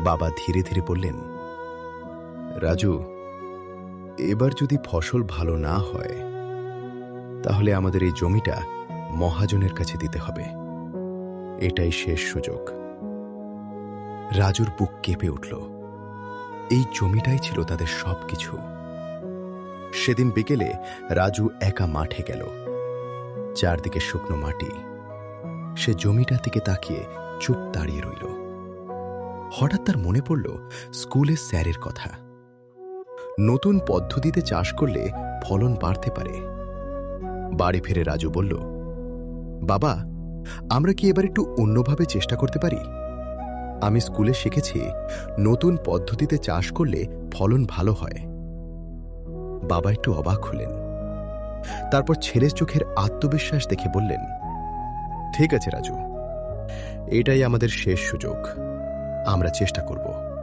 বাবা ধীরে ধীরে বললেন, রাজু, এবার যদি ফসল ভালো না হয় তাহলে আমাদের এই জমিটা মহাজনের কাছে দিতে হবে। এটাই শেষ সুযোগ। রাজুর বুক কেঁপে উঠল। এই জমিটাই ছিল তাদের সবকিছু। সেদিন বিকেলে রাজু একা মাঠে গেল। চারদিকে শুকনো মাটি। সে জমিটার দিকে তাকিয়ে চুপ দাঁড়িয়ে রইল। হঠাৎ তার মনে পড়ল স্কুলের স্যারের কথা। নতুন পদ্ধতিতে চাষ করলে ফলন বাড়তে পারে। বাড়ি ফিরে রাজু বলল, বাবা, আমরা কি এবার একটু অন্যভাবে চেষ্টা করতে পারি? আমি স্কুলে শিখেছি নতুন পদ্ধতিতে চাষ করলে ফলন ভালো হয়। বাবা একটু অবাক হলেন। তারপর ছেলের চোখের আত্মবিশ্বাস দেখে বললেন, ঠিক আছে রাজু, এটাই আমাদের শেষ সুযোগ। আমরা চেষ্টা করব।